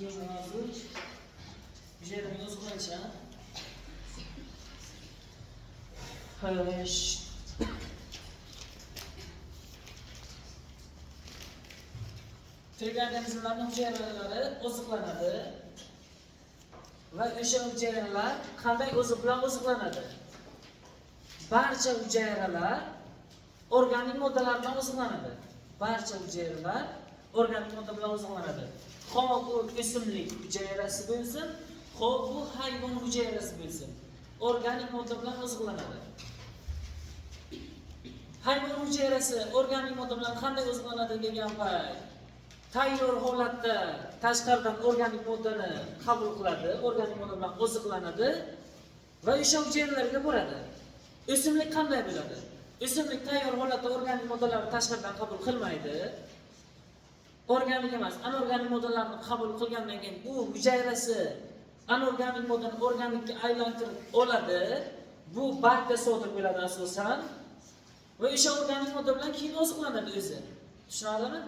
Keyin hozir hujayraning o'zi qancha? Xo'sh. Tirik organizmlarning hujayralari oziqlanadi va o'sha hujayralar qanday oziq bilan oziqlanadi? Barcha hujayralar organik moddalar bilan oziqlanadi. Barcha hujayralar organik modda bilan oziqlanadi. Xo'p, bu o'simlik hujayrasi bo'lsin, xo'p bu hayvon hujayrasi bo'lsin, organik modda bilan oziqlanadi. Hayvon hujayrasi organik modda bilan qanday oziqlanadi degan payt, tayyor holatda tashqaridan organik moddani qabul qiladi, organik modda bilan oziqlanadi va o'sha hujayralarga boradi. O'simlik qanday bo'ladi? O'simlik tayyor holatda organik moddalarni tashqaridan qabul qilmaydi. Organik emas, anorganik moddalarni qabul qilgandan keyin u hujayrasi anorganik moddani organikka aylantirib oladi. Bu bargda sodir bo'ladi asosan. Va o'sha organik modda bilan keyin oziqlanadi o'zi. Tushunarlimi?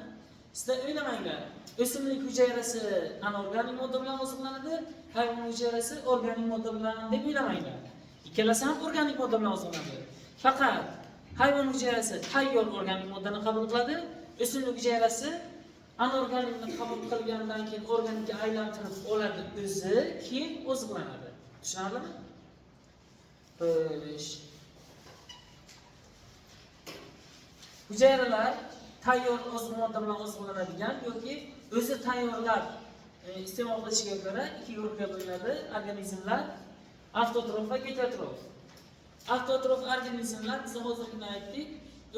Sizlar o'ylamanglar. O'simlik hujayrasi anorganik modda bilan oziqlanadi, hayvon hujayrasi organik modda bilan deb o'ylamanglar. Ikkalasi ham organik modda bilan oziqlanadi. Faqat hayvon hujayrasi tayyor organik moddani qabul qiladi, o'simlik hujayrasi anorganikni qabul qilgandan keyin organikka aylantirib oladi o'zi, keyin oziqlanadi. Tushunarlimi? Xo'sh. Hujayralar tayyor oziq modda bilan oziqlanadigan yoki o'zi tayyorlab iste'mol qilishiga ko'ra ikki guruhga bo'linadi organizmlar: avtotrof va heterotrof. Avtotrof organizmlar biz hozirgina aytdik,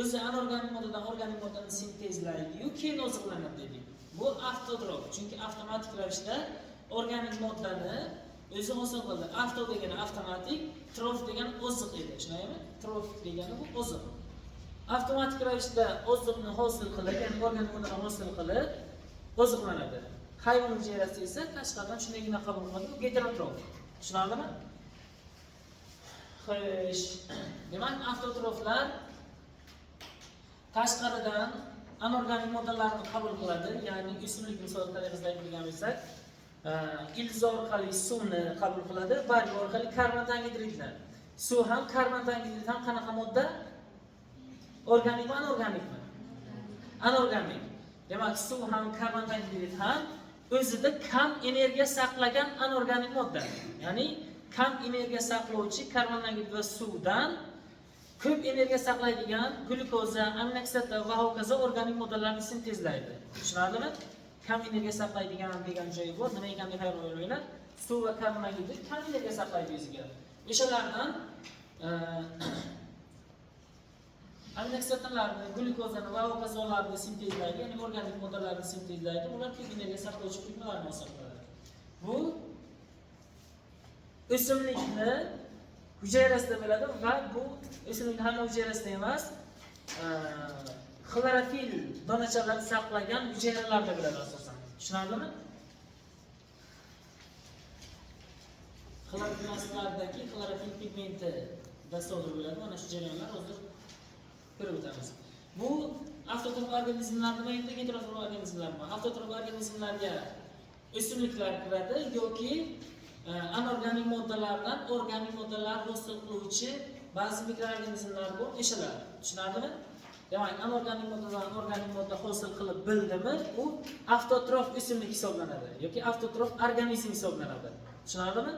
o'zi anorganik moddadan organik moddani sintezlaydi-yu, keyin oziqlanadi dedik. Bu avtotrof, chunki avtomatik ravishda organik moddani o'zi hosil qiladi. Avto degani avtomatik, trof degani oziq edi, tushunaymi? Trof degani bu oziq. Avtomatik ravishda oziqni hosil qilib, ya'ni organik moddani hosil qilib oziqlanadi. Hayvon hujayrasi esa tashqaridan shundagina qabul qiladi, bu heterotrof. Tushunarlimi? Xo'sh, demak, avtotroflar tashqaridan anorganik moddalarni qabul qiladi, ya'ni o'simlik misol tariqasida aytgan bo'lsak, ildiz orqali suvni qabul qiladi, barg orqali karbonat angidridlar. Suv ham karbonat angidrid ham qanaqa modda? Organikmi, anorganikmi? Anorganik. Demak, suv ham karbonat angidrid ham o'zida kam energiya saqlagan anorganik modda. Ya'ni kam energiya saqlovchi karbonat angidrid va suvdan ko'p energiya saqlaydigan glyukoza, aminokislota va hokazo organik moddalarni sintezlaydi. Tushunarlimi? Kam energiya saqlaydigan degan joyi bor. Nima ekan deb hayron bo'lmanglar. Suv va karbonat angidrid kam energiya saqlaydi o'ziga. O'shalardan aminokislotalarni, glyukozani va hokazolarni sintezlaydi, ya'ni organik moddalarni sintezlaydi. Ular ko'p energiya saqlovchi qurilmalarni hisoblanadi. Bu o'simlikni hujayrasida bo'ladi va bu o'simlikning hamma hujayrasida emas, xlorofil donachalarini saqlagan hujayralarda bo'ladi asosan. Tushunarlimi? Xloroplastlardagi xlorofil pigmenti da sodir bo'ladi. Mana shu jarayonlar hozir ko'rib o'tamiz. Bu avtotrof organizmlarni va heterotrof organizmlar bor. Avtotrof organizmlarga o'simliklar kiradi yoki anorganik moddalardan organik moddalar hosil qiluvchi ba'zi mikroorganizmlar bor, o'shalar. Tushunarlimi? Demak, anorganik moddadan organik modda hosil qilib bildimi, u avtotrof o'simlik hisoblanadi yoki avtotrof organizm hisoblanadi. Tushunarlimi?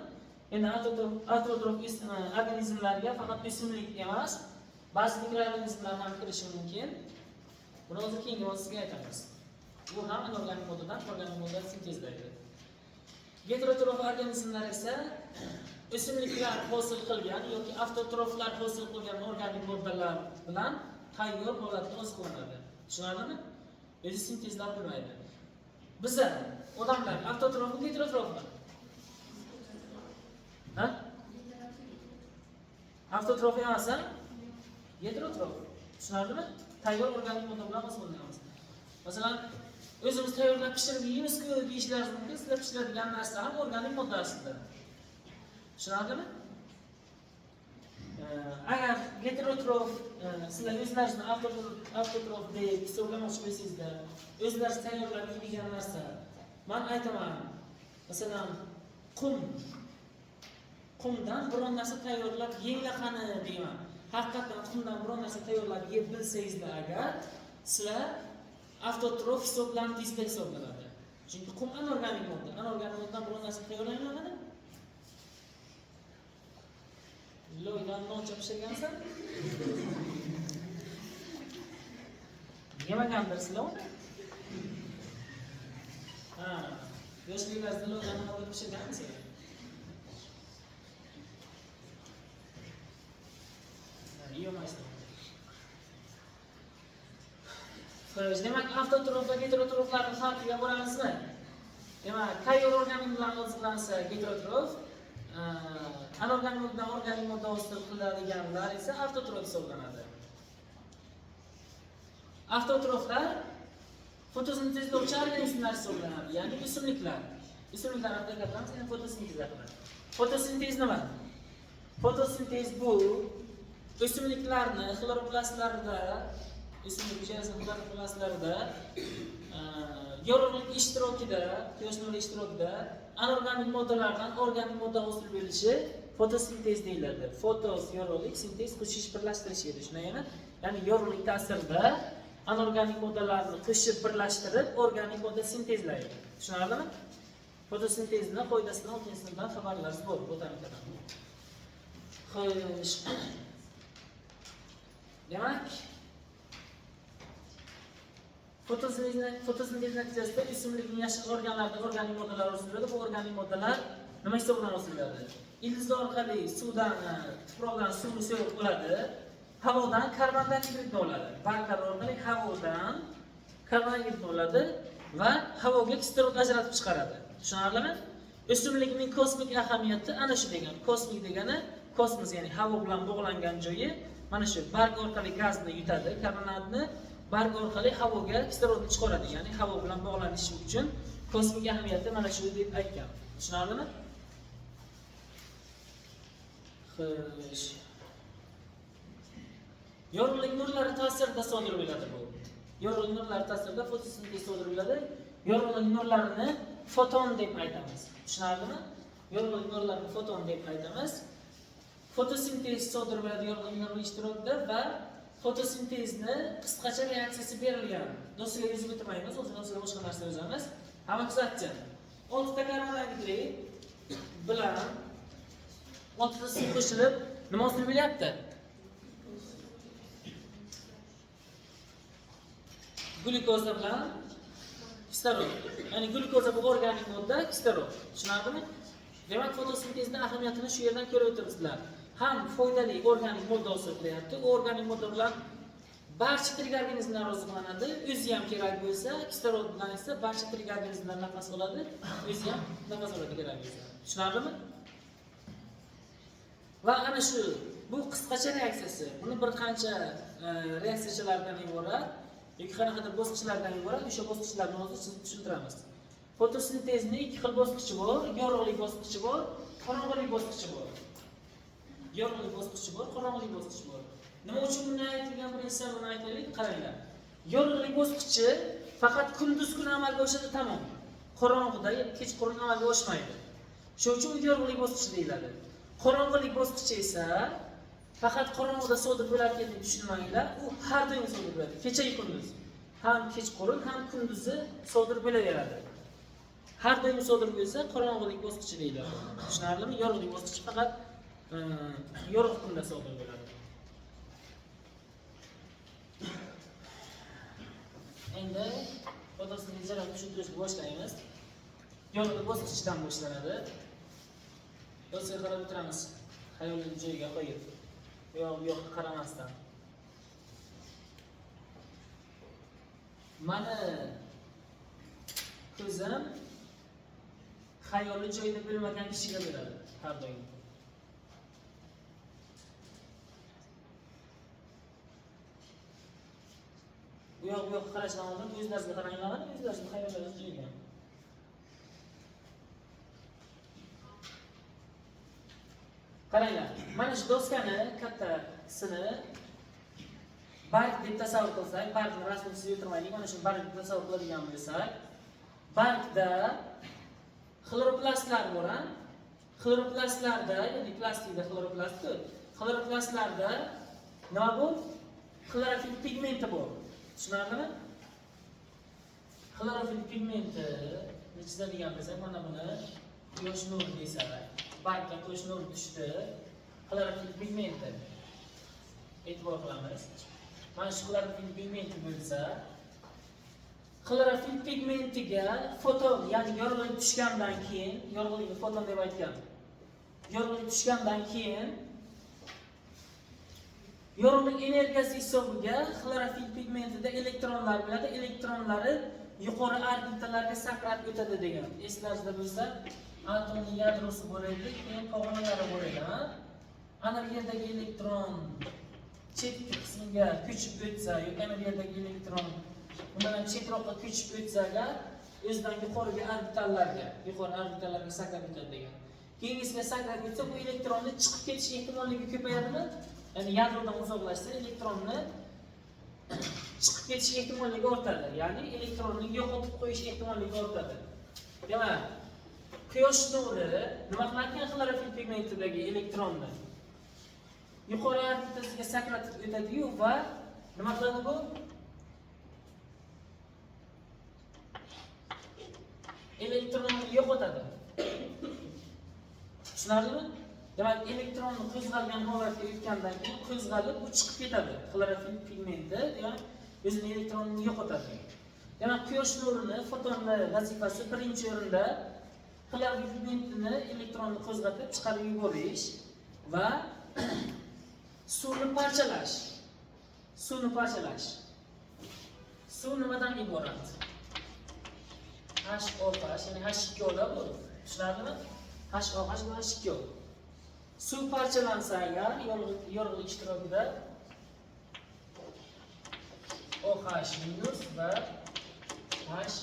Endi avtotrof organizmlarga faqat o'simlik emas, ba'zi mikroorganizmlar ham kirishi mumkin. Buni hozir keyingi sizga aytamiz. Bu ham anorganik moddadan organik modda sintezlaydi. Heterotrof organizmlar esa o'simliklar hosil qilgan yoki avtotroflar hosil qilgan organik moddalar bilan tayyor holatda oziqlanadi. Tushunarlimi? O'zi sintezlab bo'lmaydi. Biza odamlar avtotrofmi, heterotrofmi? Ha? Avtotrof emas, heterotrof. Tushunarlimi? Tayyor organik modda bilan oziqlanamiz. Masalan, o'zimiz tayyorlab pishirib yeymiz-ku deyishlaringiz mumkin. Sizlar pishiradigan narsa ham organik modda aslida. Tushunarlimi? Agar heterotrof sizlar o'zlaringizni avtotrof deb hisoblamoqchi bo'lsangizda, o'zlaringiz tayyorlab yeydigan narsa, men aytaman, Masalan, qum. Qumdan biron narsa tayyorlab yenglar qani deyman. Haqiqatan qumdan biron narsa tayyorlab yeb bilsangizlar agar, sizlar avtotrof hisoblanib hisoblanadi. Chunki qum anorganik modda. Anorganik moddadan biron narsa tayyorlanadi. Loydan non pishirgansan? Yemagandirsizlar uni? Ha, yoshliklaringizda loydan non pishirganmisiz? Yemaysiz. Xo'sh, demak, avtotrof va heterotroflarning farqiga boramizmi? Demak, tayyor organizm bilan oziqlansa heterotrof, anorganik moddadan organik modda hosil qiladiganlar esa avtotrof hisoblanadi. Avtotroflar fotosintezlovchi organizmlar hisoblanadi, ya'ni o'simliklar. O'simliklar haqida gapiramiz, ya'ni fotosintez haqida. Fotosintez nima? Fotosintez bu o'simliklarni xloroplastlarida, o'simlik hujayrasining xloroplastlarida yorug'lik ishtirokida, quyosh nuri ishtirokida anorganik moddalardan organik modda hosil bo'lishi fotosintez deyiladi. Fotos yorug'lik, sintez qo'shish birlashtirish edi. Shundaymi? Ya'ni yorug'lik ta'sirida anorganik moddalarni qo'shib birlashtirib organik modda sintezlaydi. Tushunarlimi? Fotosintezning foydasidan oltinchidan xabarlarsiz bor botanikadan. Xo'sh. Demak, fotosintez natijasida o'simlikning yashil organlarida organik moddalar hosil bo'ladi. Bu organik moddalar nima hisoblanib hosil bo'ladi? Ildiz orqali suvdan, tuproqdan suvni so'yib oladi. Havodan karbondioksidni oladi. Barglar orqali havodan karbondioksidni oladi va havoga kislorod ajratib chiqaradi. Tushunarlimi? O'simlikning kosmik ahamiyati ana shu degan. Kosmik degani kosmos, ya'ni havo bilan bog'langan joyi mana shu barg orqali gazni yutadi, karbonatni barg orqali havoga kislorodni chiqaradi. Ya'ni havo bilan bog'lanishi uchun kosmik ahamiyati mana shu deb aytgan. Tushunarlimi? Xo'sh. Yorug'lik nurlari ta'sirida sodir bo'ladi bu. Yorug'lik nurlari ta'sirida fotosintez sodir bo'ladi. Yorug'lik nurlarini foton deb aytamiz. Tushunarlimi? Yorug'lik nurlarini foton deb aytamiz. Fotosintez sodir bo'ladi yorug'lik nurlar ishtirokida va fotosintezni qisqacha reaksiyasi berilgan. Doskaga yozib o'tirmaymiz, o'zimizga boshqa narsa yozamiz. Hamma kuzatsin. 6 ta karbondioksid bilan 6 ta suv qo'shilib nima hosil bo'lyapti? Glyukoza bilan kislorod. Ya'ni glyukoza bu organik modda, kislorod. Tushunarlimi? Demak, fotosintezning ahamiyatini shu yerdan ko'rib o'tiribsizlar. Ham foydali organik modda hosil qilyapti. U organik modda bilan barcha tirik organizmlar oziqlanadi. O'zi ham kerak bo'lsa, kislorod bilan esa barcha tirik organizmlar nafas oladi. O'zi ham nafas oladi kerak bo'lsa. Tushunarlimi? Va ana shu bu qisqacha reaksiyasi. Buni bir qancha reaksiyalardan iborat yoki qanaqadir bosqichlardan iborat, o'sha bosqichlarni hozir tushuntiramiz. Fotosintezning ikki xil bosqichi bor, yorug'lik bosqichi bor, qorong'ulik bosqichi bor. Yorug'lik bosqichi bor, qorong'ulik bosqichi bor. Nima uchun bunday aytilgan birinchi sababini aytaylik, qaranglar. Yorug'lik bosqichi faqat kunduz kuni amalga oshadi, tamom. Qorong'uda, kechqurun amalga oshmaydi. Shuning uchun yorug'lik bosqichi deyiladi. Qorong'ulik bosqichi esa faqat qorong'uda sodir bo'lar ekan deb tushunmanglar. U har doim sodir bo'ladi, kecha-yu kunduz. Ham kechqurun, ham kunduzi sodir bo'laveradi. Har doim sodir bo'lsa, qorong'ulik bosqichi deyiladi. Tushunarlimi? Yorug'lik bosqichi faqat yorug' kunda sodir bo'ladi. Endi fotosintez jarayonini tushuntirishga boshlaymiz. Yorug'lik bosqichidan boshlanadi. Doskaga qarab o'tiramiz. Xayolni joyiga qo'yib, yo'q qaramasdan. Mana ko'zim xayolli joyida bo'lmagan kishiga beradi har doim. Bu yoq qarashdan oldin o'zlaringizga qaranglar, o'zlaringizni xayollaringiz joyiga. Qaranglar, mana shu doskani kattasini barg deb tasavvur qilsak, bargni rasmini chizib o'tirmaylik, mana shu barg deb tasavvur qiladigan bo'lsak, bargda Xloroplastlar bor, ha? Xloroplastlarda, ya'ni plastikda xloroplastdir. Xloroplastlarda nima bor? Xlorofil pigmenti bor. Tushunarlimi? Xlorofil pigmenti nechizadigan bo'lsak, mana buni quyosh nuri desak, bargga quyosh nuri tushdi. Xlorofil pigmenti. E'tibor qilamiz. Mana shu xlorofil pigmenti bo'lsa, xlorofil pigmentiga foton, ya'ni yorug'lik tushgandan keyin, yorug'likni foton deb aytgan. Yorug'lik tushgandan keyin yorug'lik energiyasi hisobiga xlorofil pigmentida elektronlar bo'ladi. Elektronlari yuqori orbitalarga sakrab o'tadi degan. Eslashda bo'lsa, atomning yadrosi bor edi, keyin pog'onalari bor edi, ha? Ana bu yerdagi elektron chetki qismiga ko'chib o'tsa, yoki ana bu yerdagi elektron undan chetroqqa ko'chib o'tsa, o'zidan yuqori orbitallarga sakrab o'tadi degan. Keyingisiga sakrab o'tsa, bu elektronni chiqib ketish ehtimolligi ko'payadimi? Ya'ni yadrodan uzoqlashsa, elektronni chiqib ketish ehtimolligi ortadi. Ya'ni elektronni yo'qotib qo'yish ehtimolligi ortadi. Demak, quyosh nuri nima qilarkan xlorofil pigmentidagi elektronni? Yuqori orbitasiga sakratib o'tadi-yu va nima qiladi bu? Elektronni yo'qotadi. Tushunarlimi? Demak, elektronni qo'zg'algan holatga o'tgandan keyin qo'zg'alib, u chiqib ketadi. Xlorofil pigmenti, demak, o'zining elektronini yo'qotadi. Demak, quyosh nurini, fotonlar vazifasi birinchi o'rinda xlorofil pigmentini elektronni qo'zg'atib chiqarib yuborish va suvni parchalash. Suv nimadan iborat? HOH, ya'ni H2O da bu. Tushunarlimi? HOH va H2O. Suv parchalansa agar yorug'lik ishtirokida OH- va H+.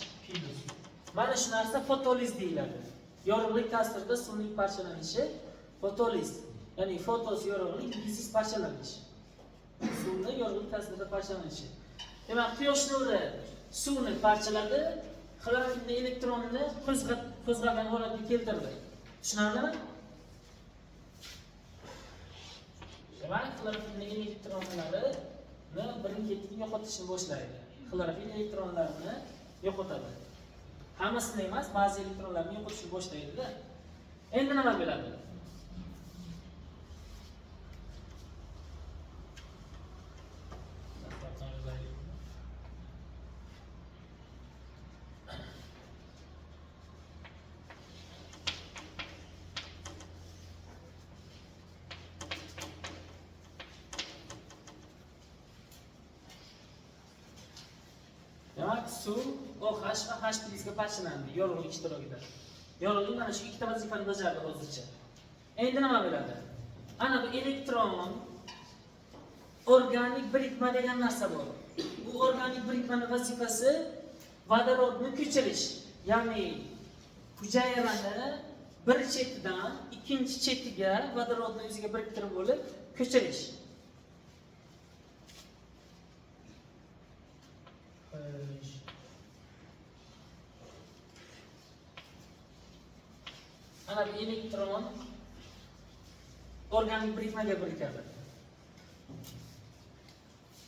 Mana shu narsa fotoliz deyiladi. Yorug'lik ta'sirida suvning parchalanishi fotoliz. Ya'ni fotos yorug'lik, lizis parchalanish. Suvni yorug'lik ta'sirida parchalanishi. Demak, quyosh nuri suvni parchaladi, xlorofilni elektronini qo'zg'algan holatga keltirdi. Tushunarlimi? Demak, xlorofilni elektronlarini birin-ketin yo'qotishni boshlaydi. Xlorofil elektronlarini yo'qotadi. Hammasini emas, ba'zi elektronlarni yo'qotishni boshlaydi-da. Endi nima bo'ladi? Demak, suv OH va H+ ga parchalandi yorug'lik ishtirokida. Yorug'lik mana shu ikkita vazifani bajardi hozircha. Endi nima bo'ladi? Ana bu elektron organik birikma degan narsa bor. Bu organik birikmaning vazifasi vodorodni ko'chirish, ya'ni hujayrani bir chetidan ikkinchi chetiga vodorodni o'ziga biriktirib olib ko'chirish. Ana bu elektron organik birikmaga birikadi.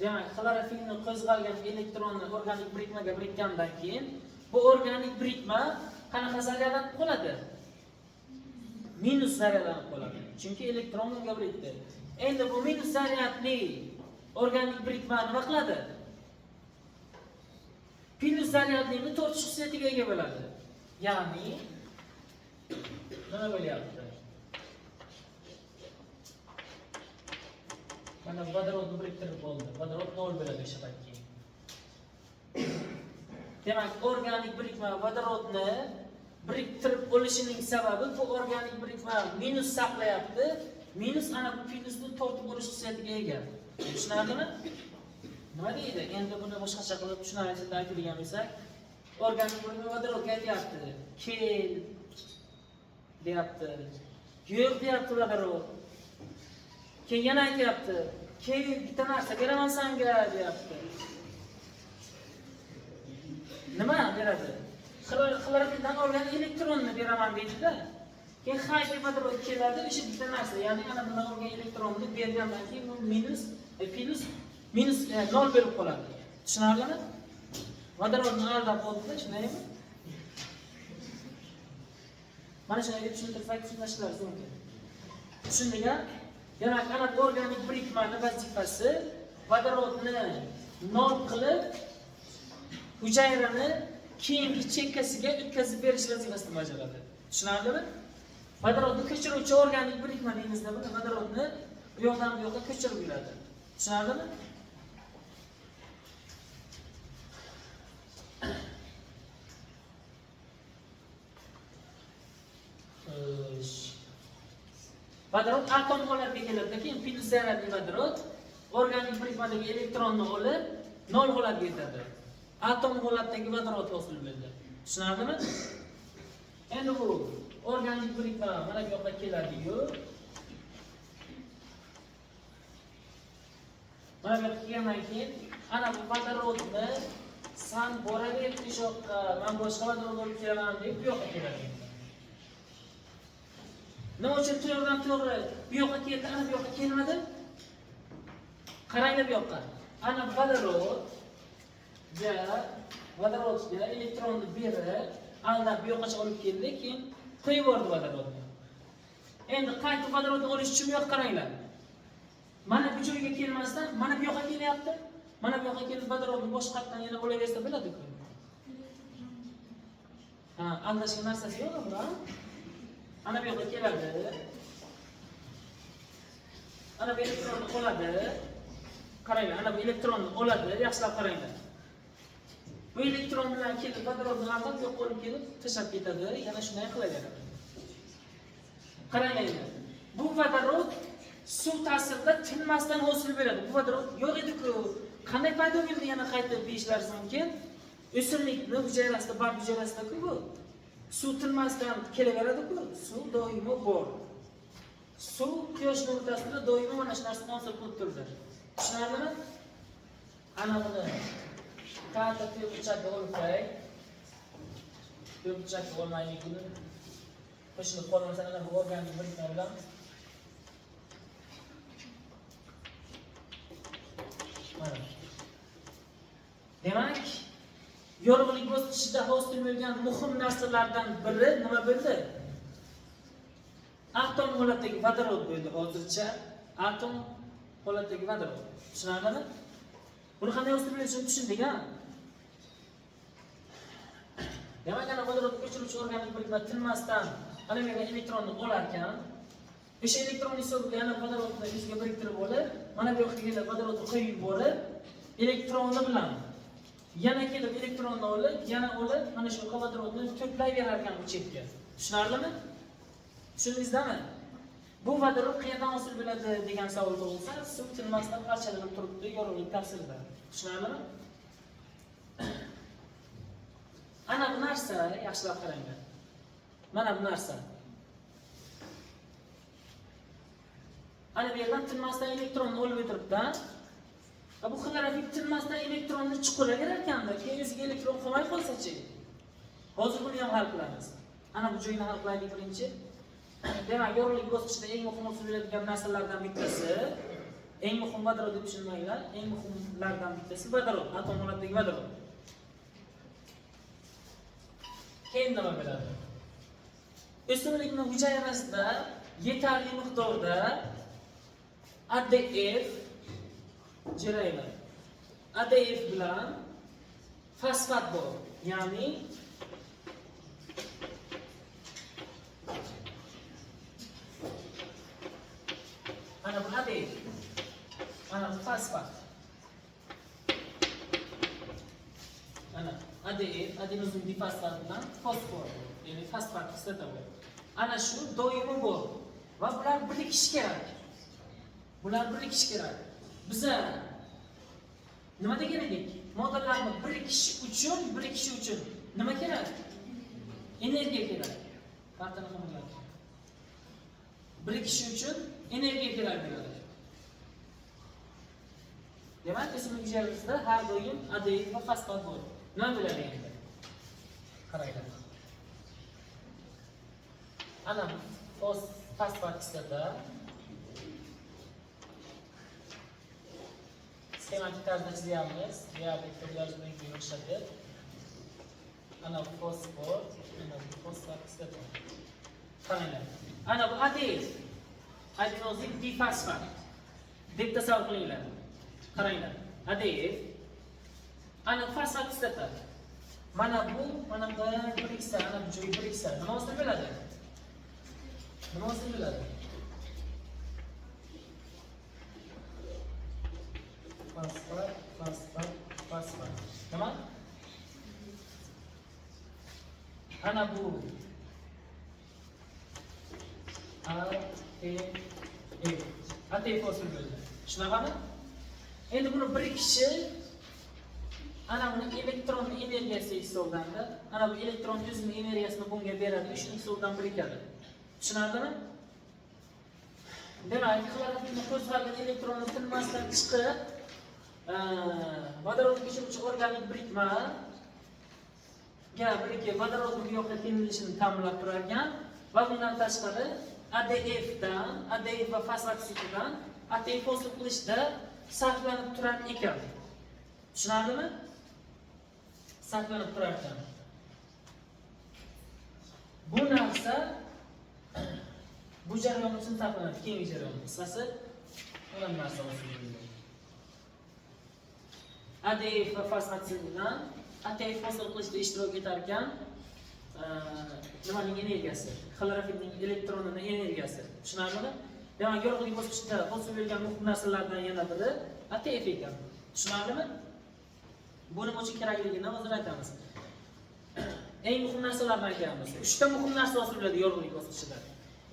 Demak, xlorofilni qo'zg'algan elektronni organik birikmaga birikkandan keyin bu organik birikma qanaqa zaryadlanib qoladi? Minus zaryadlanib qoladi. Chunki elektron unga birikdi. Endi bu minus zaryadli organik birikma nima qiladi? Plus zaryadlining tortish xususiyatiga ega bo'ladi. Ya'ni nima bo'lyapti? Mana vodorodni biriktirib bo'ldi. Vodorod 0 bo'ladi o'sha paytga. Demak, organik birikma vodorodni biriktirib olishining sababi bu organik birikma minus saqlayapti. Minus ana bu plusni tortib olish xususiyatiga ega. Tushunarlimi? Nima deydi? Endi buni boshqacha qilib tushunarli aytadigan bo'lsak, organik birikma vodorodga aytyapti. Kel deyapti. Yo'q deyapti vodorod. Keyin yana aytyapti. Kel bitta narsa beraman senga deyapti. Nima beradi? xlorofildan olgan elektronni beraman deydi-da. Keyin H vodorod keladi, o'sha bitta narsa, ya'ni ana bundan olgan elektronni bergandan keyin bu minus 0 bo'lib qoladi. Tushunarlimi? Vodorodni aldab qo'ydi, shundaymi? Mana shunday tushuntirsak tushunashlaringiz mumkin. Tushundingmi? Demak, ana organik birikmani vazifasi vodorodni nol qilib hujayrani keyingi chekkasiga o'tkazib berish vazifasini bajaradi. Tushunarlimi? Vodorodni ko'chiruvchi organik birikma deymizda, buni vodorodni bu yoqdan bu yoqqa ko'chirib yuradi. Tushunarlimi? Vodorod atom holatiga keladi, keyin plus zaryadli vodorod organik birikmadagi elektronni olib nol holatiga yetadi. Atom holatdagi vodorod hosil bo'ldi. Tushunarlimi? Endi bu organik birikma mana bu yoqqa keladi-yu. Mana bu yoqqa kelgandan keyin ana bu vodorodni san boraver shu yoqqa, men boshqa vodorod olib kelaman deb bu yoqqa keladi. Nima uchun to'g'ridan to'g'ri bu yoqqa keldi, ana bu yoqqa kelmadi? Qaranglar bu yoqqa. Ana vodorodga elektronni berib, aldab bu yoqqa olib keldi, keyin qo'yib yubordi vodorodni. Endi qaytib vodorodni olish uchun bu yoqqa qaranglar. Mana bu joyga kelmasdan, mana bu yoqqa kelyapti. Mana bu yoqqa kelib vodorodni boshqatdan yana olaversa bo'ladi-ku. Ha, aldashga narsasi yo'qmi bura? Ana bu yoqqa keladi. Ana bu elektronni oladi. Qaranglar, ana bu elektronni oladi, yaxshilab qaranglar. Bu elektron bilan kelib vodorodni aldab yo'q olib kelib tashlab ketadi, yana shunday qilaveradi. Qaranglar. Bu vodorod suv ta'sirida tinmasdan hosil bo'ladi. Bu vodorod yo'q edi-ku. Qanday paydo bo'ldi yana qaytib deyishlaringiz mumkin. O'simlikni hujayrasida, barg hujayrasida-ku bu. Suv tinmasdan kelaveradi-ku, suv doimo bor. Suv quyoshning o'rtasida doimo mana shu narsani hosil qilib turadi. Tushunarlimi? Ana buni katta ko'pchakka olib qo'yay. Ko'pchakka olmaylik buni. Qo'shilib qolmasa ana bu organik birikma bilan mana. Demak, yorug'lik bosqichida hosil bo'lgan muhim narsalardan biri nima bo'ldi? Atom holatdagi vodorod bo'ldi hozircha. Atom holatdagi vodorod. Tushunarlimi? Buni qanday hosil bo'lishini tushundik-a? Demak, ana vodorodni ko'chiruvchi organik birikma tinmasdan ana bu elektronni olar ekan. O'sha elektron hisobiga yana vodorodni o'ziga biriktirib olib, mana bu yoqqa kelib vodorodni qo'yib yuborib, elektronni bilan yana kelib elektronni olib, yana olib, mana shu vodorodni to'playverar ekan bu chetga. Tushunarlimi? Tushundingizmi? Bu vodorod qayerdan hosil bo'ladi degan savol tug'ilsa, suv tinmasdan parchalanib turibdi yorug'lik ta'sirida. Tushunarlimi? Ana bu narsa, yaxshilab qaranglar. Mana bu narsa. Ana bu yerdan tinmasdan elektronni olib o'tiribdi. Bu xlorofil tinmasdan elektronni chiqaraverar ekanda, keyin o'ziga elektron qolmay qolsa-chi? Hozir buni ham hal qilamiz. Ana bu joyni hal qilaylik birinchi. Demak, yorug'lik bosqichida eng muhim hosil bo'ladigan narsalardan bittasi, eng muhim vodorod deb tushunmanglar, eng muhimlardan bittasi vodorod, atom holatidagi vodorod. Keyin nima bo'ladi? O'simlikning hujayrasida yetarli miqdorda ADF jarayonlar. ADF bilan fosfat bor, ya'ni ana bu ADF, ana bu fosfat. Ana ADF, adenozin difosfat bilan fosfor, ya'ni fosfat kislota bor. Ana shu doimo bor va bular birikishi kerak. Bular birikishi kerak. Biza nima degan edik? Moddalarni birikishi uchun nima kerak? Energiya kerak. Kartani qilinglar. Birikishi uchun energiya kerak bo'ladi. Demak, o'simlik hujayrasida har doim ADF va fosfat bor. Nima bo'ladi endi? Qaranglar. Ana fosfat kislota schematik tarzda chizyapmiz. Diabet ko'rgazmaga o'xshatib. Ana fosfor, ana fosfat kislota. Qaranglar. Ana bu ATF. Adenozik difosfat. Deb tasavvur qilinglar. Qaranglar. ADF. Ana fosfat kislota. Mana bu, mana bu biriksa, ana bu joy biriksa. Nima hosil bo'ladi? Nima hosil bo'ladi? Fosfat, fosfat, fosfat. Nima? Ana bu ATF hosil bo'ldi. Shunaqami? Endi buni birikishi ana buni elektron energiyasi hisoblanadi. Ana bu elektron o'zining energiyasini bunga beradi, shu hisobdan birikadi. Tushunarlimi? Demak, xlorofinni qo'zg'algan elektronni tinmasdan chiqib, vodorodni ko'chiruvchi organik birikma birikib vodorodning bu yoqqa tengilishini ta'minlab turar ekan va bundan tashqari ADF va fosfat kislotasidan ATF hosil qilishda sarflanib turar ekan. Tushunarlimi? Sarflanib turar ekan. Bu narsa bu jarayon uchun sarflanadi, keyingi jarayon. Qisqasi, mana narsa hosil bo'ladi. ADF va fosfat kislotasidan ATF hosil qilishda ishtirok etar ekan, nimaning energiyasi? Xlorofinning elektronining energiyasi. Tushunarlimi? Demak, yorug'lik bosqichida hosil bo'lgan muhim narsalardan yana biri ATF ekan. Tushunarlimi? Bu nima uchun kerakligini hozir aytamiz. Eng muhim narsalarni aytamiz. 3 ta muhim narsa hosil bo'ladi yorug'lik bosqichida.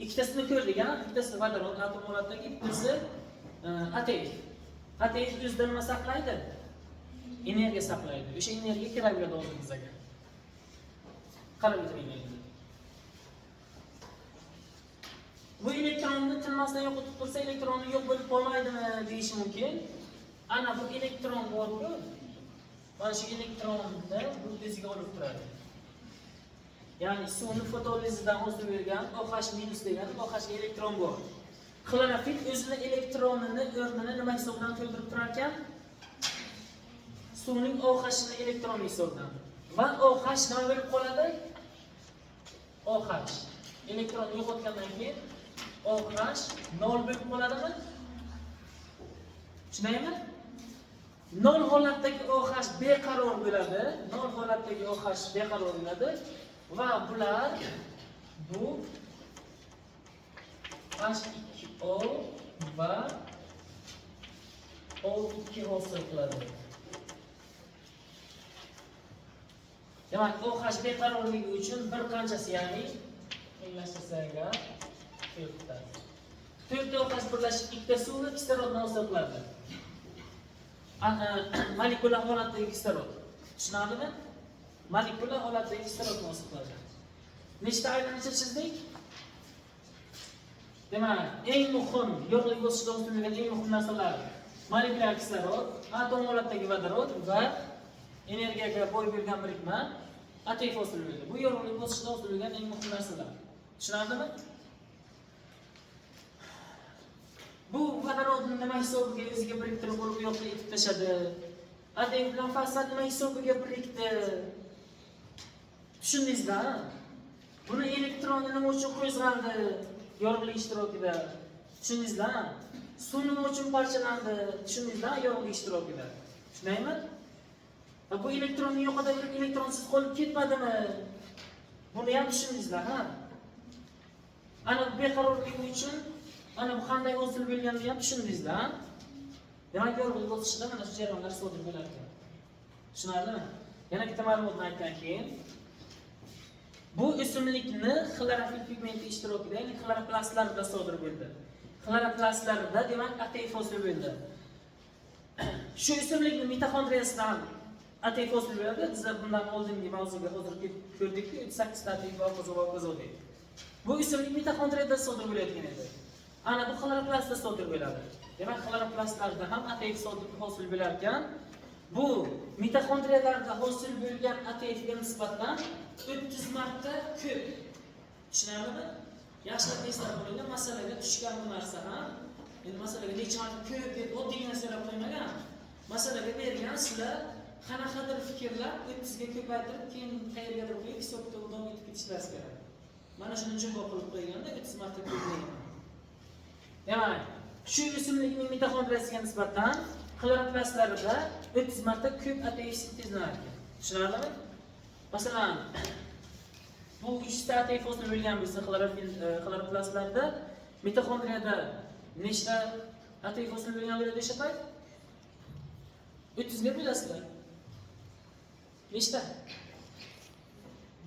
Ikkitasini ko'rdik, bittasi vodorod atom holatdagi, bittasi ATF. ATF o'zida nima saqlaydi? Energiya saqlaydi. O'sha energiya kerak bo'ladi o'zimizga. Qarab o'tiring endi. Bu elektronni tinmasdan yo'qotib tursa, elektronni yo'q bo'lib qolmaydimi deyish mumkin. Ana bu elektron bor-ku. Mana shu elektronni bu o'ziga olib turadi. Ya'ni suvni fotolizidan hosil bo'lgan OH- degan OH elektron bor. Xlorofil o'zining elektronini o'rnini nima hisobdan to'ldirib turar ekan? Suvning OH-ni elektroni hisobdan. Va OH nima bo'lib qoladi? OH. Elektron yo'qotgandan keyin OH 0 bo'lib qoladimi? Tushunaymi? 0 holatdagi OH beqaror bo'ladi. 0 holatdagi OH beqaror bo'ladi va bular bu H2O va O2 hosil qiladi. Demak, OH beqarorligi uchun bir qanchasi, ya'ni tenglashtirsaga 4 ta. 4 ta OH birlashib ikkita suvni kislorodni hosil qiladi. Molekulyar holatdagi kislorod. Tushunarlimi? Molekulyar holatdagi kislorodni hosil qiladi. Nechta aylanish chizdik? Demak, eng muhim yorug'lik bosqichida hosil bo'lgan eng muhim narsalar molekulyar kislorod, atom holatdagi vodorod va energiyaga boy bo'lgan birikma ATF hosil bo'ladi. Bu yorug'lik bosqichida hosil bo'lgan eng muhim narsalar. Tushunarlimi? Bu vodorodni nima hisobiga o'ziga biriktirib olib yo'qqa etib tashadi? ATF bilan fosfat nima hisobiga birikdi? Tushundingizmi? Buni elektronni nima uchun qo'zg'aldi? Yorug'lik ishtirokida. Tushundingizmi? Suv nima uchun parchalandi? Tushundingizmi? Yorug'lik ishtirokida. Tushunaymi? Bu elektronni yo'qotib berib, elektronsiz qolib ketmadimi? Buni ham tushundingizlar, ha? Ana beqarorligi uchun ana bu qanday hosil bo'lganini ham tushundingizlar, ha? Demak, yorug'lik bosqichida mana shu jarayonlar sodir bo'lar ekan. Tushunarlimi? Yana bitta ma'lumotni aytgan keyin bu o'simlikni xlorofil pigmenti ishtirokida, ya'ni xloroplastlarda sodir bo'ldi. Xloroplastlarda demak ATF hosil bo'ldi. Shu o'simlikning mitoxondriyasidan ATF hosil bo'ladi. Biz bundan oldingi mavzuga hozir ko'rdikku, 8 ta ATF hosil. Bu o'simlik mitoxondriyada sodir bo'layotgan edi. Ana bu xloroplastda sodir bo'ladi. Demak, xloroplastlarda ham ATF hosil bo'lar ekan. bu mitoxondriyalarda hosil bo'lgan ATFga nisbatan 300 marta ko'p. Tushunarlimi? Yaxshilab eslab qo'yinglar, masalaga tushgan bu narsa ham. Endi masalaga necha marta ko'p deb oddiygina so'rab qo'ymagan. Masalaga bergan sizlar qanaqadir fikrlar 30 ga ko'paytirib, keyin qayergadir qo'yib, hisobda davom etib ketishlaringiz kerak. Mana shuni jumbo qilib qo'yganda 30 marta ko'payadi. Demak, shu o'simlikning mitoxondriyasiga nisbatan xloroplastlarida 30 marta ko'p ATF sintezlanadi. Tushunarlimi? Masalan, bu 3 ta ATF hosil bo'lgan bo'lsa, xloroplastlarda mitoxondriyada nechta ATF hosil bo'lgan bo'ladi o'sha payt? 30 ga bilasizlar. Nechta?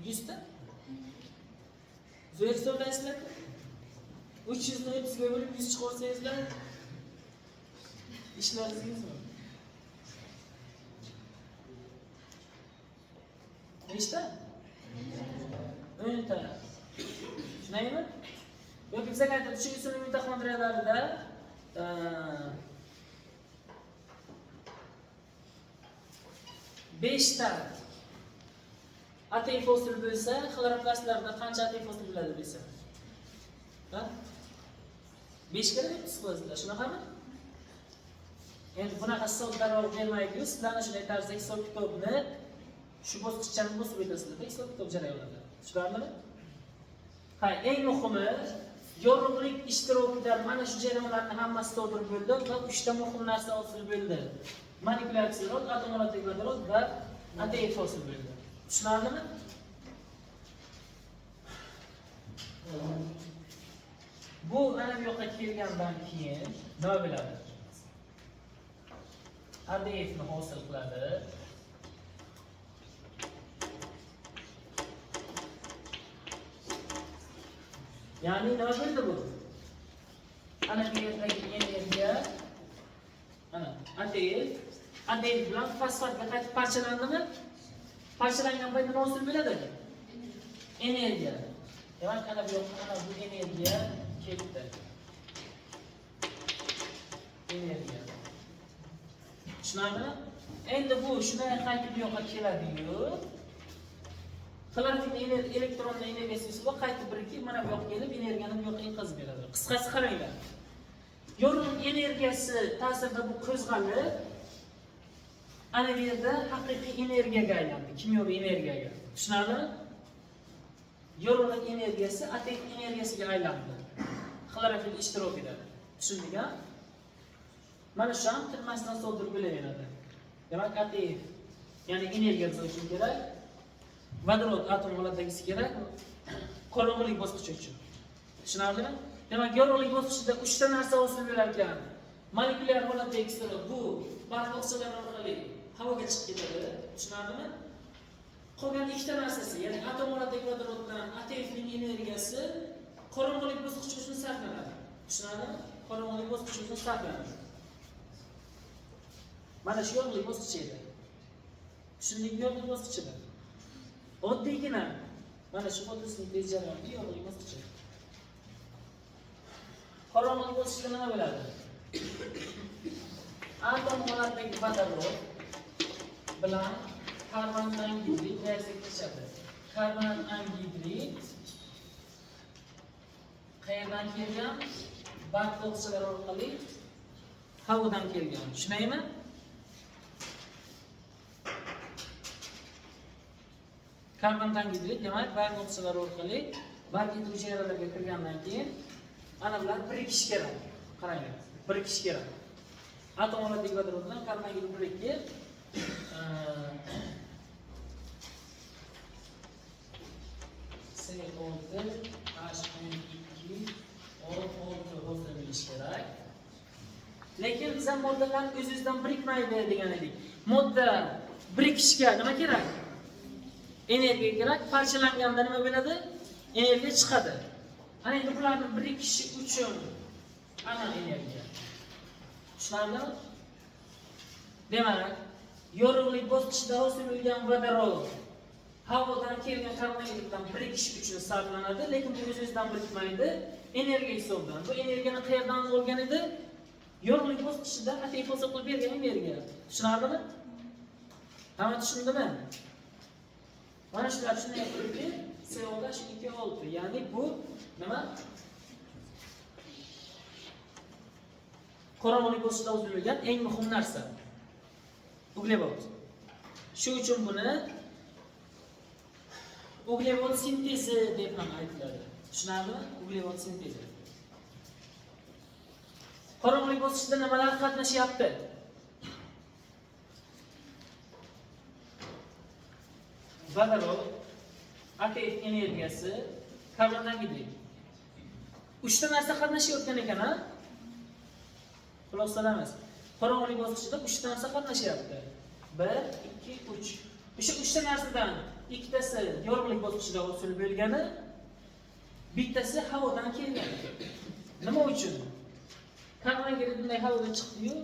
100 ta? Zo'r hisoblaysizlar. 300 ni 30 ga bo'lib 100 chiqarsangizlar, ishlaringizmi? Nechta? 10 ta. Tushunaymi? Yoki bizga aytib, shu o'simlik mitoxondriyalarida 5 ta ATF hosil bo'lsa, xloroplastlarda qancha ATF hosil bo'ladi desa? Ha? 5 ga 30 qilasiz, shunaqami? Endi bunaqa hisoblarni bermaydi-yu, sizlarni shunday tarzda hisob kitobni shu bosqichdan bosib o'tasizlar, hisob kitob jarayonida. Tushunarlimi? Ha, eng muhimi yorug'lik ishtirokidan mana shu jarayonlarning hammasi sodir bo'ldi va 3 ta muhim narsa hosil bo'ldi. Manipulyatsiyalar, atomologiya vodorod va ATF hosil bo'ldi. Tushunarlimi? Bu ana bu yoqqa kelgandan keyin nima bo'ladi? ATF ni hosil qiladi. Ya'ni nima bo'ldi bu? Ana bu yerdagi energiya ana ATF bilan fosfatga qaytib parchalandimi? Parchalangan paytda nima hosil bo'ladi? Energiya. Demak, ana bu yoqqa ana bu energiya ketdi. Energiya. Tushunarlimi? Endi bu shunday qaytib bu yoqqa keladi-yu. Xlorofil elektronning energiyasi esa qaytib birikib mana bu yoqqa kelib energiyani bu yoqqa yetkazib beradi. Qisqasi qaranglar. Yorug'lik energiyasi ta'sirida bu qo'zg'alib ana bu yerda haqiqiy energiyaga aylandi, kimyoviy energiyaga. Tushunarlimi? Yorug'lik energiyasi ATF energiyasiga aylandi. Xlorofil ishtirokida. Tushundingmi? Mana shu ham tilmasdan sodir bo'laveradi. Demak, ATF ya'ni energiya o'chishi kerak. Vodorod atom holatdagisi kerak. Qorong'ulik bosqichi uchun. Tushunarlimi? Demak, yorug'lik bosqichida 3 ta narsa hosil bo'lar ekan. Molekulyar holatdagi kislorod bu barq oksidalar orqali havoga chiqib ketadi. Tushunarlimi? Qolgan 2 ta narsasi, ya'ni atom holatdagi vodorod bilan ATF ning energiyasi qorong'ulik bosqichi uchun sarflanadi. Tushunarlimi? Qorong'ulik bosqichi uchun sarflanadi. Mana shu yorug'lik bosqichi edi. Tushundingmi yorug'lik bosqichida? Oddiygina mana shu fotosintez jarayoni yorug'lik bosqichi. Qorong'ulik bosqichida nima bo'ladi? Atom holatdagi vodorod bilan karbon angidrid reaksiyaga kirishadi. Karbon angidrid qayerdan kelgan? Barq oksidalar orqali havodan kelgan. Tushunaymi? Karbon angidrid demak barq oksidalar orqali barq hidrojeniyalarga kirgandan keyin ana bular birikish kerak. Qaranglar, birikish kerak. Atom holatdagi vodorod bilan karbon angidrid birikib C6H12O6 hosil bo'lishi kerak. Lekin biz ham moddalarni o'z-o'zidan birikmaydi degan edik. Modda birikishga nima kerak? Energiya kerak. Parchalanganda nima bo'ladi? Energiya chiqadi. Ana endi bularning birikishi uchun ana energiya. Tushunarlimi? Demak, yorug'lik bosqichida hosil bo'lgan vodorod havodan kelgan karbon bilan birikish uchun sarflanadi, lekin bu o'z-o'zidan birikmaydi, energiya hisobidan. Bu energiyani qayerdan olgan edi? Yorug'lik bosqichida ATF hosil qilib bergan energiya. Tushunarlimi? Hamma tushundimi? Mana shular tushunayaptiki, CO2 ya'ni bu nima? Qorong'ulik bosishda o'zilgan eng muhim narsa. Uglevod. Shu uchun buni uglevod sintezi deb ham aytiladi. Tushunarlimi? Uglevod sintezi. Qorong'ulik bosishda nimalar qatnashyapti? Vodorod, AKF energiyasi, karbon gidrid. 3 ta narsa qatnashayotgan ekan, ha? Xulosalamiz. Qorong'ulik bosishida 3 ta narsa qatnashyapti. 1, 2, 3. O'sha 3 ta narsadan ikkitasi yorug'lik bosishida hosil bo'lgani, bittasi havodan kelgan. Nima uchun? Karbon gidrid bunday havoga chiqdi-yu,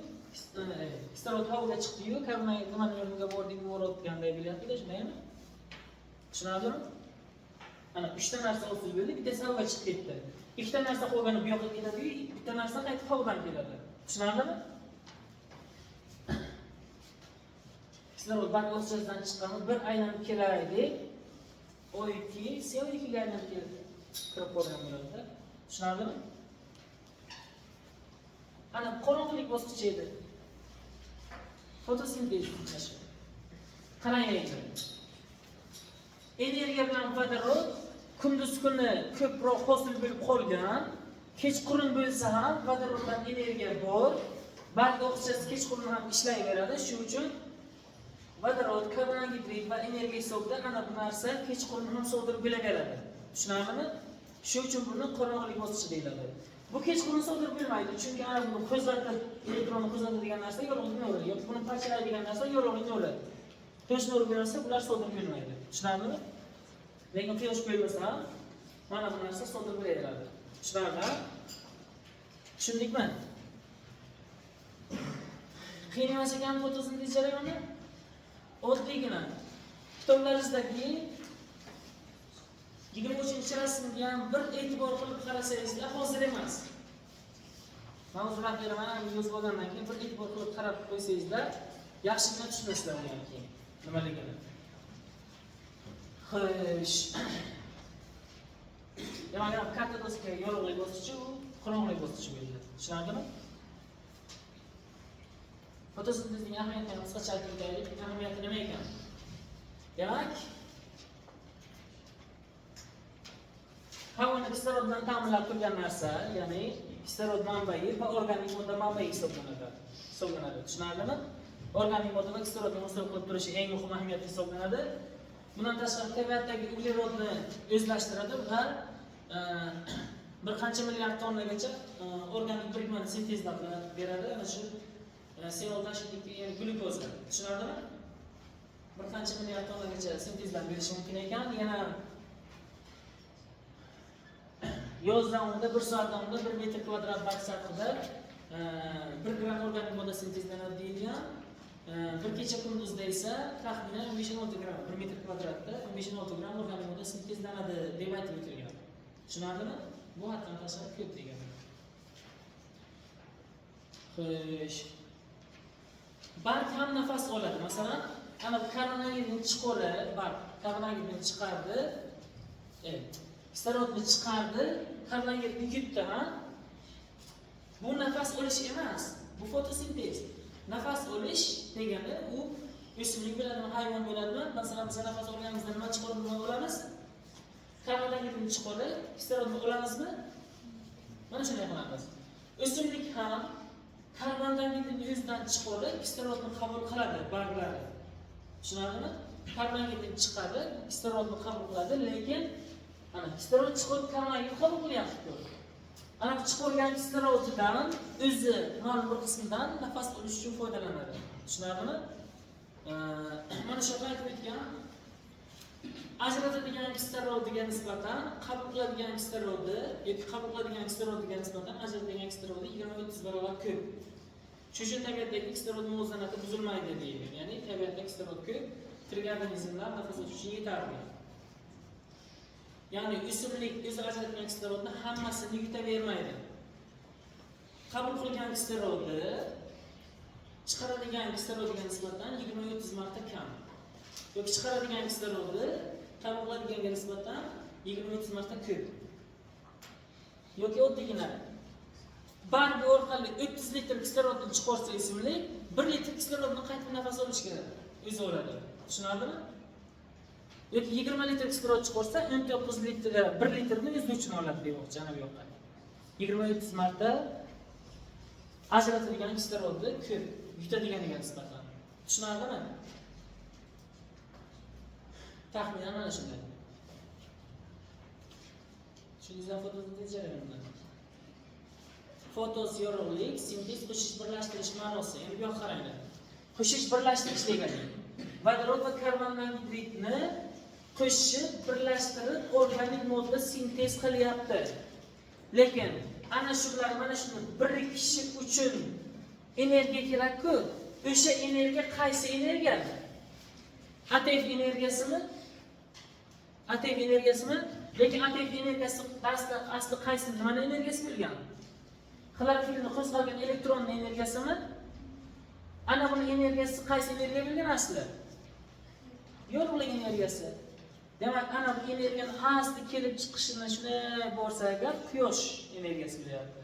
kislorod havoga chiqdi-yu, karbon nimaning o'rniga bordi, o'rotganday bo'lyapti-da, shundaymi? Tushunarlimi? Ana 3 ta narsa hosil bo'ldi, bittasi havoga chiqib ketdi. 2 ta narsa qolgani bu yoqqa keladi, bitta narsa qaytib havodan keladi. Tushunarlimi? Kislorod barg'osidan chiqqani bir aylanib kelaydi. O2, CO2 ga aylanib keladi. Kirib qolgan bo'ladi. Tushunarlimi? Ana qorong'ulik bosqichi edi. Fotosintez qilish. Qarang endi. Energiya bilan vodorod kunduz kuni ko'proq hosil bo'lib qolgan. Kechqurun bo'lsa ham vodoroddan energiya bor. Barq o'xshasi kechqurun ham ishlayveradi. Shu uchun vodorod, karbon gidrid va energiya hisobida ana bu narsa kechqurun ham sodir bo'laveradi. Tushunarlimi? Shu uchun buni qorong'ulik bosqichi deyiladi. Bu kechqurun sodir bo'lmaydi, chunki ana buni qo'zg'atib, elektronni qo'zg'atadigan narsa yorug'lik nuri, yoki buni parchalaydigan narsa yorug'lik nuri. Quyosh nuri bo'lsa, bular sodir bo'lmaydi. Tushunarlimi? Lekin quyosh bo'lmasa ham mana bu narsa sodir bo'laveradi. Tushunarli? Tushundikmi? Qiyin emas ekan fotosintez jarayoni. Oddiygina kitoblaringizdagi 23-rasmga ham bir e'tibor qilib qarasangizlar, hozir emas. Mavzular beraman, yozib olgandan keyin bir e'tibor qilib qarab qo'ysangizlar, yaxshigina tushunasizlar undan keyin nimaligini. Xo'sh. Demak, katta doska yorug'lik bosqichi u qorong'ulik bosqichi bo'ladi. Tushunarlimi? Fotosintezning ahamiyatini qisqacha aytib o'taylik. Ahamiyati nima ekan? Demak, havoni kislorod bilan ta'minlab turgan narsa, ya'ni kislorod manbai va organik modda manbai hisoblanadi. Tushunarlimi? Organik modda va kislorodni hosil qilib turishi eng muhim ahamiyat hisoblanadi. Bundan tashqari tabiatdagi uglerodni o'zlashtiradi va bir qancha milliard tonnagacha organik birikmani sintezlab beradi. Ana shu CO2 ya'ni glyukoza. Tushunarlimi? Bir qancha milliard tonnagacha sintezlab berishi mumkin ekan. Yana yoz davomida 1 soat davomida 1 metr kvadrat maqsadida 1 gram organik modda sintezlanadi deyilgan. Bir kecha kunduzda esa taxminan 15-16 gram 1 metr kvadratda 15-16 gram organik modda sintezlanadi deb aytib o'tilgan. Tushunarlimi? Bu haddan tashqari ko'p degani. Xo'sh. Barq ham nafas oladi. Masalan, ana bu karbonagidni chiqori, barq karbonagidni chiqardi. Kislorodni chiqardi, karbonagidni yutdi, ha? Bu nafas olish emas, bu fotosintez. Nafas olish degani u o'simlik bo'ladimi, hayvon bo'ladimi? Masalan, biz nafas olganimizda nima chiqarib olamiz? Karbonagidni chiqarib, kislorodni olamizmi? Mana shunday qilamiz. O'simlik ham karbonagidni o'zidan chiqarib, kislorodni qabul qiladi barglari. Tushunarlimi? Karbonagidni chiqarib, kislorodni qabul qiladi, lekin ana kislorod chiqarib karbonagidni qabul qilyapti. Ana chiqargan kisloroddan o'zi ma'lum bir qismidan nafas olish uchun foydalanadi. Tushunarlimi? Mana shu aytib o'tgan ajratadigan kislorodga nisbatan qabul qiladigan kislorodni yoki qabul qiladigan kislorodga nisbatan ajratadigan kislorodni 20-30 barobar ko'p. Shuning uchun tabiatdagi kislorod muvozanati buzilmaydi deyilgan. Ya'ni tabiatda kislorod ko'p, tirik organizmlar nafas olish uchun yetarli. Ya'ni o'simlik o'zi ajratgan kislorodni hammasini yutavermaydi. Qabul qilgan kislorodni chiqaradigan kislorodga nisbatan 20-30 marta kam. yoki chiqaradigan kislorodni qabullaydiganga nisbatan 20 marta ko'p. Yoki oddiygina barbi orqali 30 litr kislorodni chiqarsa o'simlik 1 litr kislorodni qaytib nafas olishga o'zi oladi. Tushunarlimi? Yoki 20 litr kislorod chiqarsa 19 litr 1 litrni o'zi uchun oladi demoqchi ana bu yoqqa. 20-30 marta ajratilgan kislorodni ko'p yutadiganiga nisbatan. Tushunarlimi? Taxminan mana shunday. Shuningdek fotosintez jarayonida. Fotos yorug'lik, sintez qo'shish birlashtirish ma'nosi. Endi bu yoqqa qaranglar. Qo'shish birlashtirish degani vodorod va karbon monoksidni qo'shib birlashtirib organik modda sintez qilyapti. Lekin ana shular mana shuni birikishi uchun energiya kerak-ku. O'sha energiya qaysi energiya? ATF energiyasimi? ATF energiyasimi? Lekin ATF energiyasi asli qaysi nimani energiyasi bo'lgan? Xlorofilni qo'zg'algan elektronning energiyasimi? Ana buning energiyasi qaysi energiya bo'lgan asli? Yorug'lik energiyasi. Demak, ana bu energiyaning asli kelib chiqishini shunday bo'lsa agar quyosh energiyasi bo'lyapti.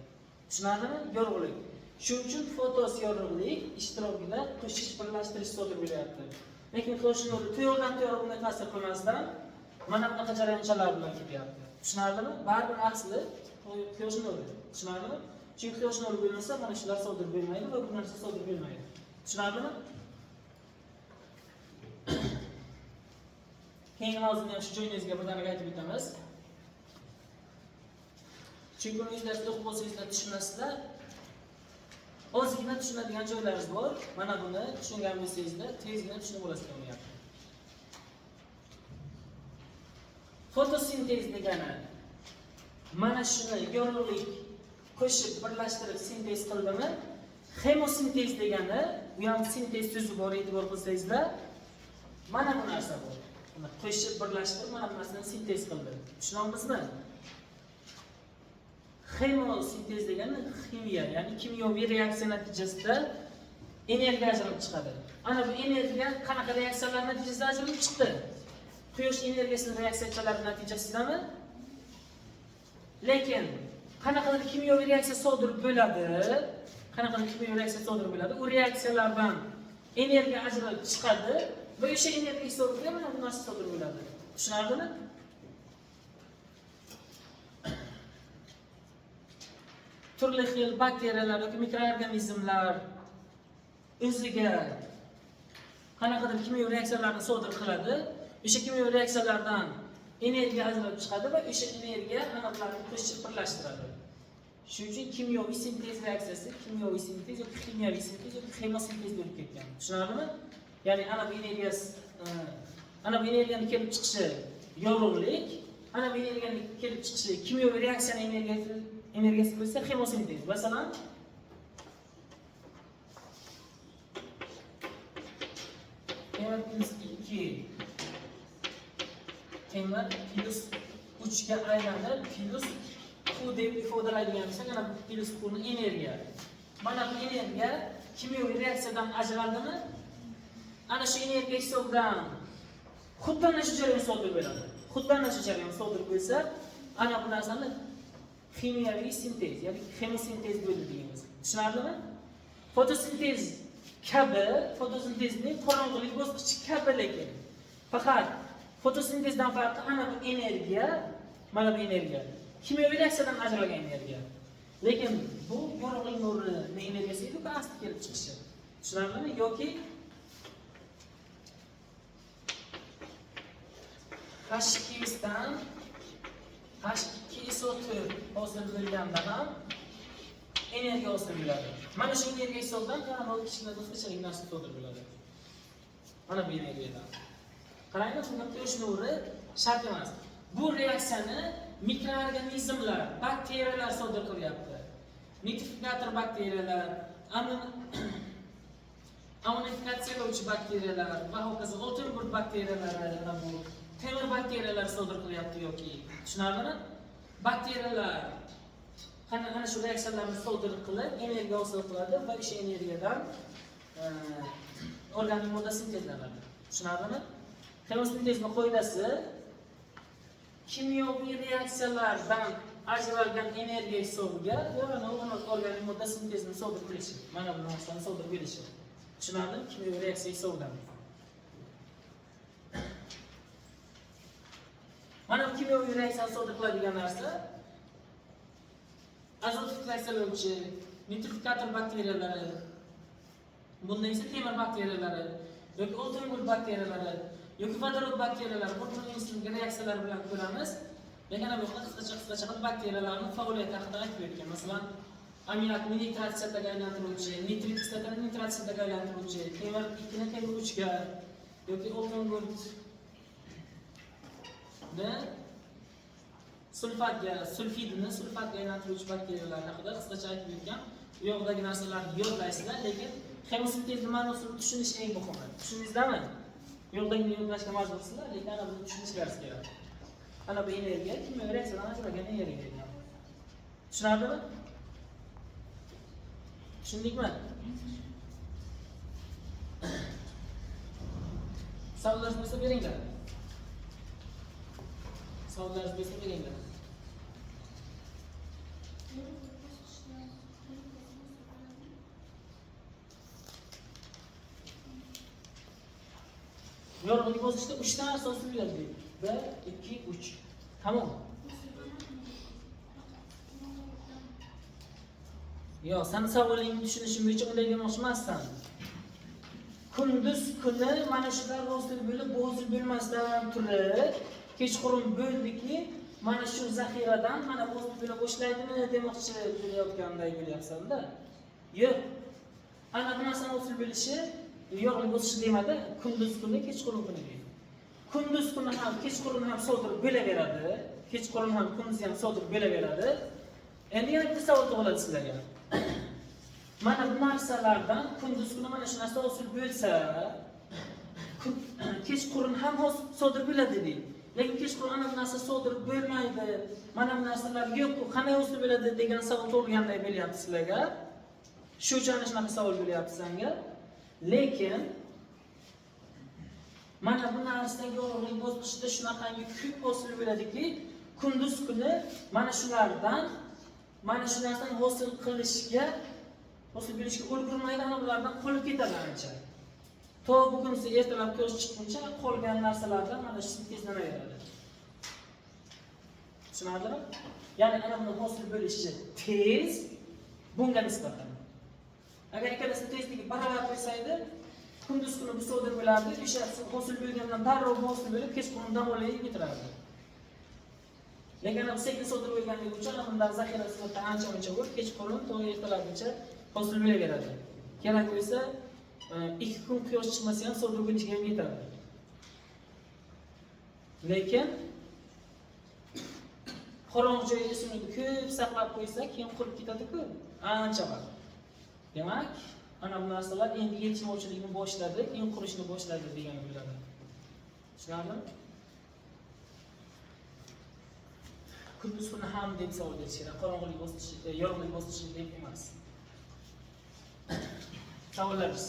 Tushunarlimi? Yorug'lik. Shuning uchun fotos yorug'lik ishtirokida qo'shish birlashtirish sodir bo'lyapti. Lekin quyosh nuri to'g'ridan to'g'ri bunga ta'sir qilmasdan mana bunaqa jarayonchalar bilan ketyapti. Tushunarlimi? Baribir asli quyosh nuri. Tushunarlimi? Chunki quyosh nuri bo'lmasa mana shular sodir bo'lmaydi va bu narsa sodir bo'lmaydi. Tushunarlimi? Keyingi mavzuni ham shu joyingizga birdaniga aytib o'tamiz. Chunki uni o'zlaringiz o'qib bo'lsangizlar tushunasizlar. Ozgina tushunadigan joylaringiz bor. Mana buni tushungan bo'lsangizlar, tezgina tushunib olasizlar uni. Fotosintez degani mana shuni yorug'lik qo'shib birlashtirib sintez qildimi? Hemosintez degani, bu ham sintez so'zi bor, e'tibor qilsangizlar, mana bu narsa bor. Uni qo'shib birlashtirib mana bu narsani sintez qildi. Tushunamizmi? Hemosintez degani ximiya, ya'ni kimyoviy reaksiya natijasida energiya ajralib chiqadi. Ana bu energiya qanaqa reaksiyalar natijasida ajralib chiqdi? Quyosh energiyasining reaksiyalari natijasidami? Lekin qanaqadir kimyoviy reaksiya sodir bo'ladi? Qanaqadir kimyoviy reaksiya sodir bo'ladi? U reaksiyalardan energiya ajralib chiqadi va o'sha energiya hisobiga mana bu narsa sodir bo'ladi. Tushunarlimi? Turli xil bakteriyalar yoki mikroorganizmlar o'ziga qanaqadir kimyoviy reaksiyalarni sodir qiladi. O'sha kimyoviy reaksiyalardan energiya ajralib chiqadi va o'sha energiya aniqlarni qo'shib birlashtiradi. Shuning uchun kimyoviy sintez reaksiyasi kimyoviy sintez yoki ximiyaviy sintez yoki hemosintez bo'lib ketgan. Tushunarlimi? Ya'ni ana bu energiyaning kelib chiqishi yorug'lik, ana bu energiyaning kelib chiqishi kimyoviy reaksiyaning energiyasi bo'lsa hemosintez. Masalan, temir plus 3 ga aylanib plus Q deb ifodalaydigan bo'lsak, mana bu plus Q ni energiya. Mana bu energiya kimyoviy reaksiyadan ajraldimi? Ana shu energiya hisobidan xuddi ana shu jarayon sodir bo'ladi. Xuddi ana shu jarayon sodir bo'lsa, ana bu narsani ximiyaviy sintez, ya'ni hemosintez bo'ladi deymiz. Tushunarlimi? Fotosintez kabi, fotosintezning qorong'ilik bosqichi kabi lekin. Faqat fotosintezdan farqi ana bu energiya, mana bu energiya. Kimyoviy reaksiyadan ajralgan energiya. Lekin bu yorug'lik nurining energiyasi edi, bu asli kelib chiqishi. Tushunarlimi? Yoki H2'dan H2SO4 hosil bo'lganda ham energiya hosil bo'ladi. Mana shu energiya hisobidan qaramol kichkina o'zbekchalik narsa sodir bo'ladi. Mana bu energiyadan. Qaranglar, bunga quyosh nuri shart emas. Bu reaksiyani mikroorganizmlar, bakteriyalar sodir qilyapti. Nitrifikator bakteriyalar, ammonifikatsiyalovchi bakteriyalar va hokazo oltin burt bakteriyalari, bu temir bakteriyalar sodir qilyapti yoki tushunarlimi? Bakteriyalar ana shu reaksiyalarni sodir qilib, energiya hosil qiladi va o'sha energiyadan organik modda sintezlanadi. Tushunarlimi? Xemosintezning qoidasi kimyoviy reaksiyalardan ajralgan energiya hisobiga organizm modda sintezini sodir qilishi, mana bu narsani sodir qilishi. Tushunarlimi? Kimyoviy reaksiya hisobidan. Mana bu kimyoviy reaksiyani sodir qiladigan narsa azot fiksasiyalovchi, nitrifikator bakteriyalari, bundan esa temir bakteriyalari, yoki o'tin bakteriyalari, yoki vodorod bakteriyalari, bu reaksiyalar bilan ko'ramiz. Yana bu qisqacha bakteriyalarning faoliyati haqida aytib o'tgan. Masalan, ammiakni nitratsiyataga aylantiruvchi, nitrit kislotani nitratsiyataga aylantiruvchi, temir 2 ni temir 3 ga yoki o'tin sulfidni sulfatga aylantiruvchi bakteriyalar haqida qisqacha aytib o'tgan. Bu yoqdagi narsalarni yodlaysizlar, lekin xemosintez ma'nosini tushunish eng muhimi. Tushundingizmi? Bu yoqdagini yodlashga majbursizlar, lekin ana buni tushunishlaringiz kerak. Ana bu energiya kimyoviy reaksiyadan ajralgan energiya. Tushunarlimi? Tushundikmi? Savollar bo'lsa beringlar. Savollar bo'lsa beringlar. Yorug'lik bosishda 3 ta asosiy bo'ladi. 1, 2, 3. Tamam. Yo'q, sen savolingni tushunishim bo'yicha unday demoqchi emassan. Kunduz kuni mana shular hosil bo'lib, hosil bo'lmasdan turib, kechqurun bo'ldiki, mana shu zaxiradan mana hosil bo'la boshlaydimi demoqchi bo'layotganday bo'lyapsan-da. Yo'q. Ana bu narsa hosil bo'lishi, yorug'lik bosishi demadi, kunduz kuni, kechqurun kuni deydi. Kunduz kuni ham, kechqurun ham sodir bo'laveradi. Kechqurun ham, kunduz ham sodir bo'laveradi. Endi yana bitta savol tug'iladi sizlarga. Mana bu narsalardan kunduz kuni mana shu narsa hosil bo'lsa, kechqurun ham sodir bo'ladi deydi. Lekin kechqurun ana bu narsa sodir bo'lmaydi. Mana bu narsalar yo'q, qanday hosil bo'ladi degan savol tug'ilganday bo'lyapti sizlarga. Shu uchun shunaqa savol bo'lyapti senga. Lekin mana bu narsa yorug'lik bosishida shunaqangi ko'p hosil bo'ladiki, kunduz kuni mana shulardan mana shu narsani hosil qilishga ulgurmaydi, ana bulardan qolib ketadi ancha. To bugunsi ertalab ko'z chiqquncha qolgan narsalardan mana shu sintezlanaveradi. Tushunarlimi? Ya'ni ana buni hosil bo'lishi tez bunga nisbatan. Agar ikkalasi tezligi barobar bo'lsaydi, kunduz kuni bu sodir bo'lardi, o'sha hosil bo'lgandan darrov hosil bo'lib, kechqurundan olib bitirardi. Lekin bu sekin sodir bo'lganligi uchun bundan zaxira nisbatan ancha ko'p, kechqurun to ertalabgacha hosil bo'laveradi. Kerak bo'lsa 2 kun quyosh chiqmasa ham sodir bo'lishiga ham yetadi. Lekin qorong'i joyda suvni ko'p saqlab qo'ysa, keyin qurib ketadi-ku, ancha vaqt. Demak, ana bu narsalar endi yetishmovchilikni boshladi, keyin qurishni boshladi degani bo'ladi. Tushunarlimi? Kunduz kuni ham deb savol berish kerak. Qorong'ilik bosishi, yorug'lik bosishi deb emas. Savollarimiz.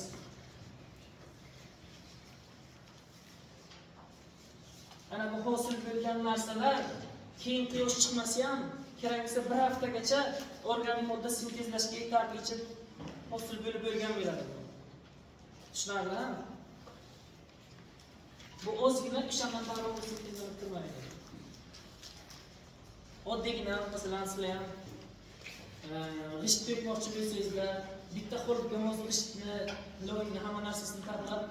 Ana bu hosil bo'lgan narsalar keyin quyosh chiqmasa ham, kerak bo'lsa 1 haftagacha organik modda sintezlashga yetarlicha hosil bo'lib bo'lgan bo'ladi. Tushunarlimi? Bu o'zgina o'shandan darrov sintezlanib turmaydi. Oddiygina masalan sizlar ham g'isht to'kmoqchi bo'lsangizlar, bitta qo'lga mos g'ishtni, loyni hamma narsasini tarqab,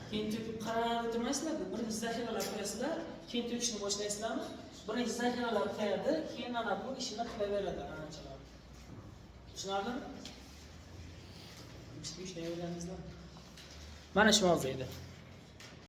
keyin to'kib qarab o'tirmaysizlar-ku. Birinchi zaxiralar qo'yasizlar, keyin to'kishni boshlaysizlarmi? Birinchi zaxiralar qo'yadi, keyin ana bu ishini qilaveradi anchalar. Tushunarlimi? İşte öğrendiniz lan. Mana shu mavzu edi.